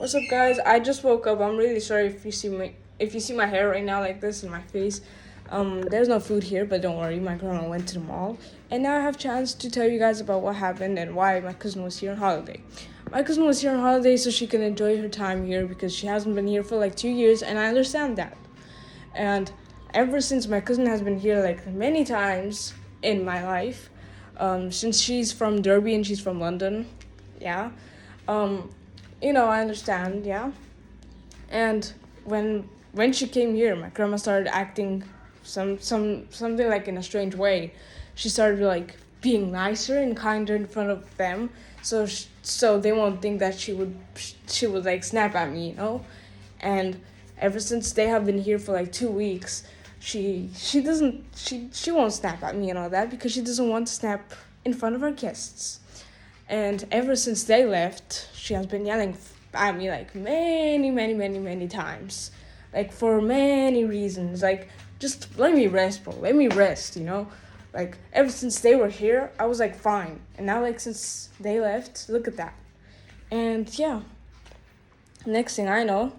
What's up, guys? I just woke up. I'm really sorry if you see my hair right now like this in my face. There's no food here, but don't worry. My grandma went to the mall, and now I have chance to tell you guys about what happened and why my cousin was here on holiday. My cousin was here on holiday so she can enjoy her time here because she hasn't been here for like 2 years, and I understand that. And ever since my cousin has been here like many times in my life, since she's from Derby and she's from London, yeah. Um, I understand, yeah. And when she came here, my grandma started acting something like in a strange way. She started like being nicer and kinder in front of them, so they won't think that she would like snap at me. And ever since they have been here for like 2 weeks, she won't snap at me and all that because she doesn't want to snap in front of our guests. And ever since they left, she has been yelling at me like many, many, many, many times. Like for many reasons. Like, just let me rest, bro. Let me rest. Like, ever since they were here, I was like fine. And now, like, since they left, look at that. And yeah, next thing I know.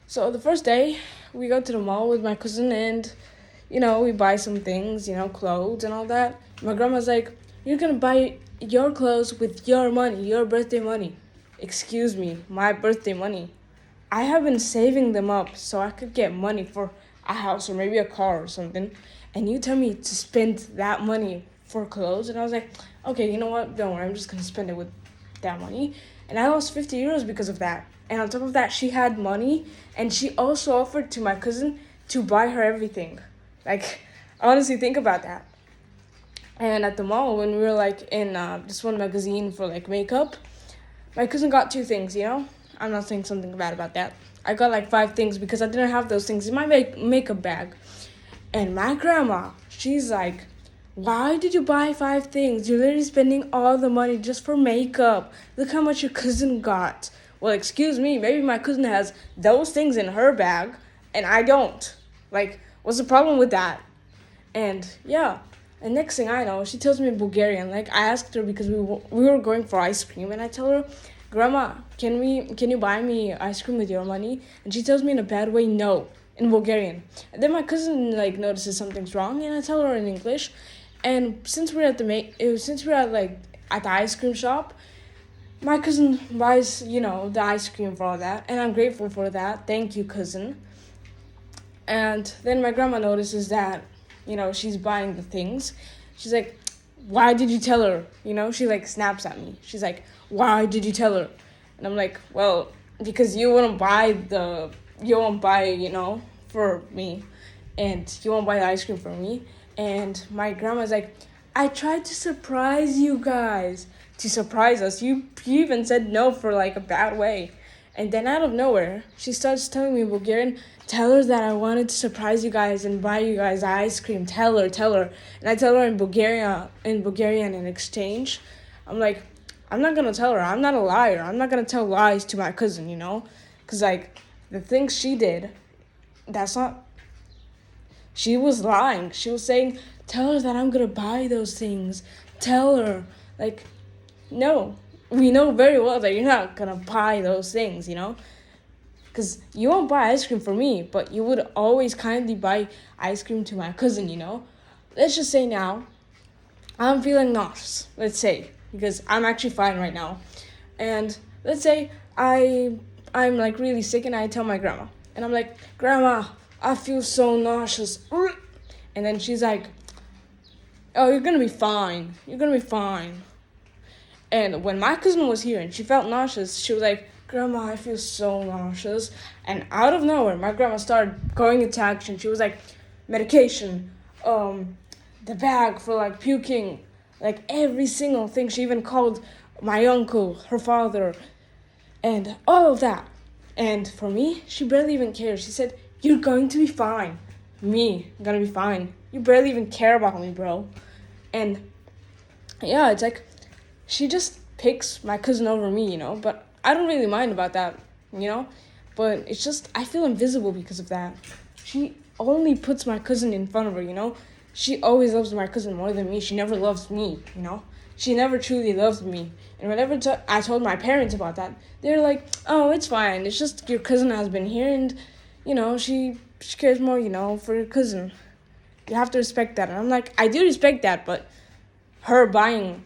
So the first day, we go to the mall with my cousin and, we buy some things, clothes and all that. My grandma's like, you're gonna buy your clothes with your money, your birthday money. Excuse me, my birthday money. I have been saving them up so I could get money for a house or maybe a car or something. And you tell me to spend that money for clothes. And I was like, okay, you know what? Don't worry, I'm just going to spend it with that money. And I lost 50 euros because of that. And on top of that, she had money. And she also offered to my cousin to buy her everything. Like, honestly, think about that. And at the mall, when we were like in this one magazine for like makeup, my cousin got 2 things. I'm not saying something bad about that. I got like 5 things because I didn't have those things in my makeup bag. And my grandma, she's like, why did you buy 5 things? You're literally spending all the money just for makeup. Look how much your cousin got. Well, excuse me, maybe my cousin has those things in her bag and I don't. Like, what's the problem with that? And yeah. And next thing I know, she tells me in Bulgarian. Like, I asked her because we were going for ice cream, and I tell her, Grandma, can you buy me ice cream with your money? And she tells me in a bad way, no, in Bulgarian. And then my cousin like notices something's wrong, and I tell her in English. And since we're at at the ice cream shop, my cousin buys the ice cream for all that, and I'm grateful for that. Thank you, cousin. And then my grandma notices that she's buying the things. She's like, why did you tell her? She like snaps at me. She's like, why did you tell her? And I'm like, well, because you won't buy, for me. And you won't buy the ice cream for me. And my grandma's like, I tried to surprise you guys. To surprise us. You even said no for like a bad way. And then out of nowhere, she starts telling me in Bulgarian, tell her that I wanted to surprise you guys and buy you guys ice cream. Tell her. And I tell her in Bulgarian in exchange. I'm like, I'm not going to tell her. I'm not a liar. I'm not going to tell lies to my cousin, Because, like, the things she did, she was lying. She was saying, tell her that I'm going to buy those things. Tell her. Like, no. We know very well that you're not going to buy those things, Because you won't buy ice cream for me, but you would always kindly buy ice cream to my cousin, Let's just say now, I'm feeling nauseous, let's say, because I'm actually fine right now. And let's say I'm like really sick and I tell my grandma. And I'm like, Grandma, I feel so nauseous. And then she's like, oh, you're going to be fine. You're going to be fine. And when my cousin was here and she felt nauseous, she was like, Grandma, I feel so nauseous. And out of nowhere, my grandma started going into action. She was like, medication, the bag for like puking, like every single thing. She even called my uncle, her father, and all of that. And for me, she barely even cares. She said, you're going to be fine. Me, I'm gonna be fine. You barely even care about me, bro. And yeah, it's like, she just picks my cousin over me, but I don't really mind about that, but it's just, I feel invisible because of that. She only puts my cousin in front of her, She always loves my cousin more than me. She never loves me, She never truly loved me. And whenever I told my parents about that, they're like, "Oh, it's fine. It's just your cousin has been here, and she cares more, for your cousin. You have to respect that." And I'm like, I do respect that, but her buying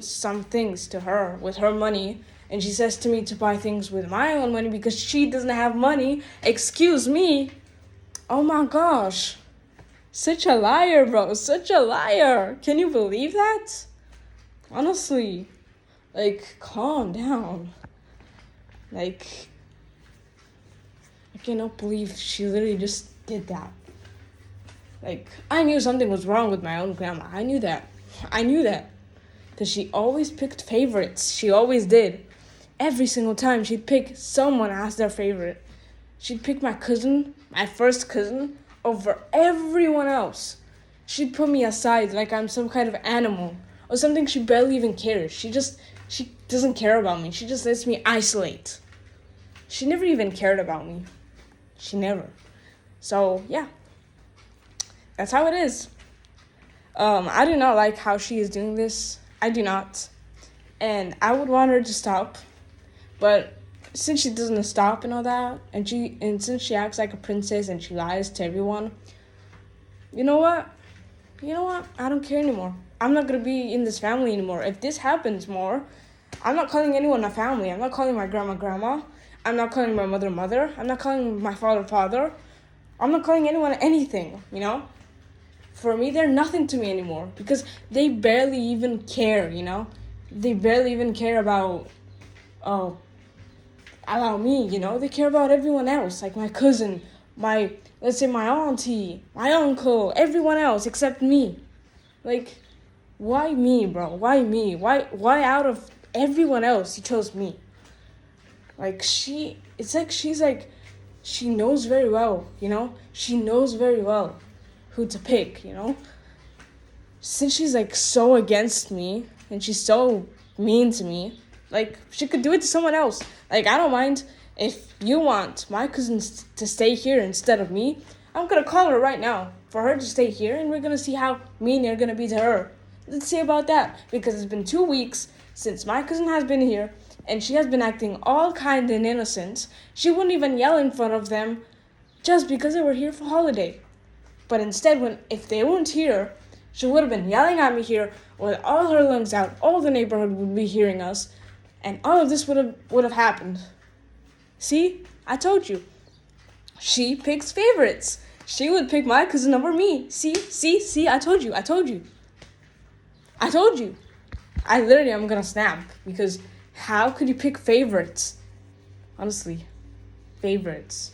some things to her with her money, and she says to me to buy things with my own money because she doesn't have money. Excuse me. Oh my gosh. Such a liar, bro. Such a liar. Can you believe that? Honestly. Calm down. I cannot believe she literally just did that. I knew something was wrong with my own grandma. I knew that. Because she always picked favorites. She always did. Every single time she'd pick someone as their favorite. She'd pick my cousin, my first cousin, over everyone else. She'd put me aside like I'm some kind of animal or something. She barely even cares. She doesn't care about me. She just lets me isolate. She never even cared about me. She never. So, yeah. That's how it is. I do not like how she is doing this. I do not. And I would want her to stop. But since she doesn't stop and all that, and since she acts like a princess and she lies to everyone, you know what? I don't care anymore. I'm not going to be in this family anymore. If this happens more, I'm not calling anyone a family. I'm not calling my grandma. I'm not calling my mother. I'm not calling my father. I'm not calling anyone anything, For me, they're nothing to me anymore because they barely even care, They barely even care about me, They care about everyone else, like my cousin, let's say my auntie, my uncle, everyone else except me. Why me, bro? Why me? Why out of everyone else you chose me? She knows very well, She knows very well who to pick, Since she's so against me and she's so mean to me, she could do it to someone else. I don't mind if you want my cousins to stay here instead of me. I'm gonna call her right now for her to stay here, and we're gonna see how mean you're gonna be to her. Let's see about that, because it's been 2 weeks since my cousin has been here, and she has been acting all kind and innocent. She wouldn't even yell in front of them just because they were here for holiday. But instead, if they weren't here, she would have been yelling at me here with all her lungs out. All the neighborhood would be hearing us, and all of this would have happened. See? I told you. She picks favorites. She would pick my cousin over me. See? I told you. I literally am gonna snap, because how could you pick favorites? Honestly, favorites.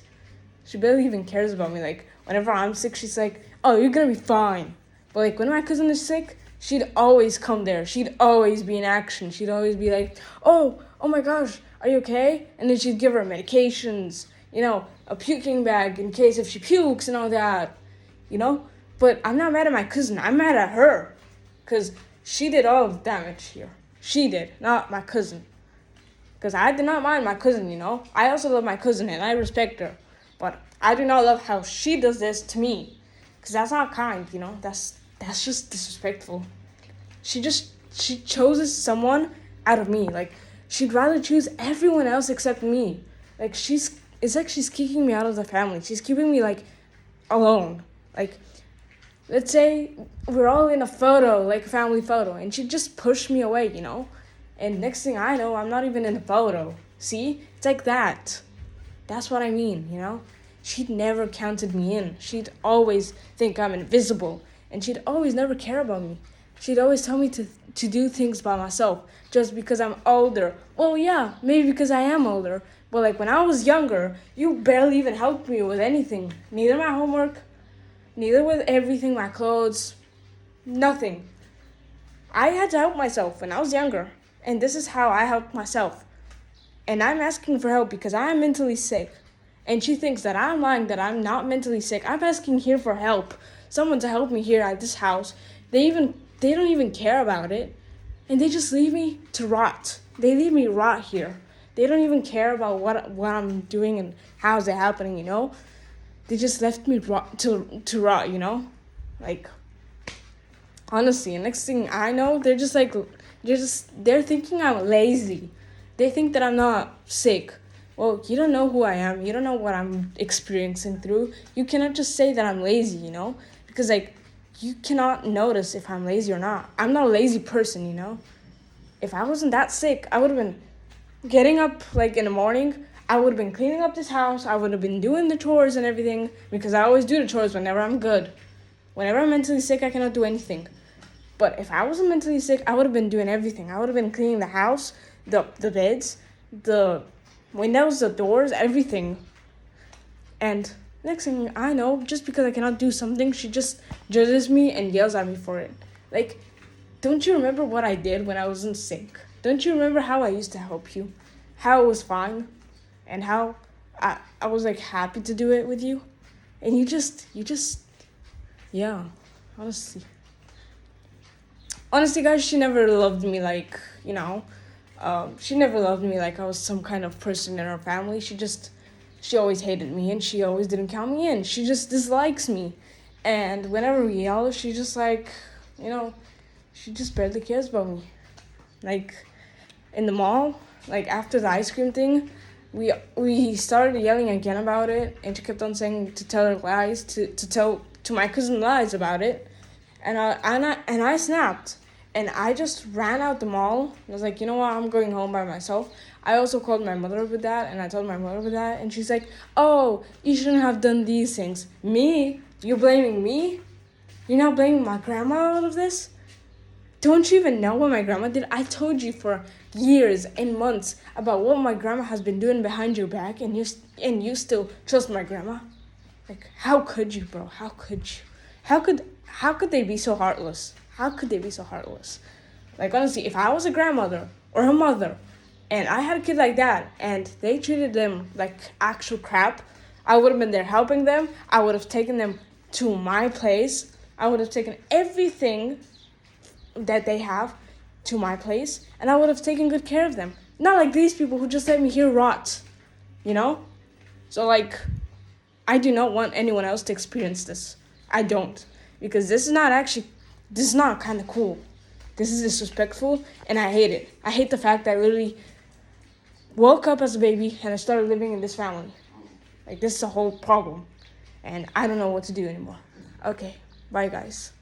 She barely even cares about me. Whenever I'm sick, she's like, "Oh, you're gonna be fine." But when my cousin is sick, she'd always come there. She'd always be in action. She'd always be like, oh my gosh, are you okay? And then she'd give her medications, a puking bag in case if she pukes and all that, But I'm not mad at my cousin. I'm mad at her, because she did all the damage here. She did, not my cousin. Because I did not mind my cousin, I also love my cousin and I respect her. But I do not love how she does this to me. Because that's not kind, That's just disrespectful. She chooses someone out of me. She'd rather choose everyone else except me. It's like she's kicking me out of the family. She's keeping me, alone. Let's say we're all in a photo, a family photo, and she'd just push me away, And next thing I know, I'm not even in the photo. See? It's like that. That's what I mean, She'd never counted me in. She'd always think I'm invisible. And she'd always never care about me. She'd always tell me to do things by myself just because I'm older. Well, yeah, maybe because I am older. But when I was younger, you barely even helped me with anything. Neither my homework, neither with everything, my clothes, nothing. I had to help myself when I was younger. And this is how I helped myself. And I'm asking for help because I am mentally sick. And she thinks that I'm lying, that I'm not mentally sick. I'm asking here for help. Someone to help me here at this house. They don't even care about it. And they just leave me to rot. They leave me rot here. They don't even care about what I'm doing and how's it happening, They just left me to rot, Honestly, and next thing I know, they're thinking I'm lazy. They think that I'm not sick. Well, you don't know who I am. You don't know what I'm experiencing through. You cannot just say that I'm lazy, because like you cannot notice if I'm lazy or not. I'm not a lazy person, If I wasn't that sick, I would have been getting up like in the morning. I would have been cleaning up this house. I would have been doing the chores and everything because I always do the chores whenever I'm good. Whenever I'm mentally sick, I cannot do anything. But if I wasn't mentally sick, I would have been doing everything. I would have been cleaning the house, the beds, the windows, the doors, everything. And next thing I know, just because I cannot do something, she just judges me and yells at me for it. Like, don't you remember what I did when I wasn't sick? Don't you remember how I used to help you? How it was fine? And how I was like happy to do it with you? And you just, yeah, honestly. Honestly, guys, she never loved me like, she never loved me like I was some kind of person in her family. She always hated me and she always didn't count me in. She just dislikes me. And whenever we yell, she just like, she just barely cares about me. Like, in the mall, like after the ice cream thing, we started yelling again about it, and she kept on saying to tell her lies, to tell to my cousin lies about it, and I snapped, and I just ran out the mall. I was like, you know what, I'm going home by myself. I also called my mother with that, and I told my mother with that, and she's like, oh, you shouldn't have done these things. Me? You're blaming me? You're not blaming my grandma out of this? Don't you even know what my grandma did? I told you for years and months about what my grandma has been doing behind your back, and you still trust my grandma? Like, how could you, bro? How could you? How could they be so heartless? How could they be so heartless? Like, honestly, if I was a grandmother or a mother and I had a kid like that and they treated them like actual crap, I would have been there helping them. I would have taken them to my place. I would have taken everything that they have to my place, and I would have taken good care of them. Not like these people who just let me here rot, So, like, I do not want anyone else to experience this. I don't. Because this is not kind of cool. This is disrespectful, and I hate it. I hate the fact that I literally woke up as a baby and I started living in this family. Like, this is a whole problem, and I don't know what to do anymore. Okay, bye, guys.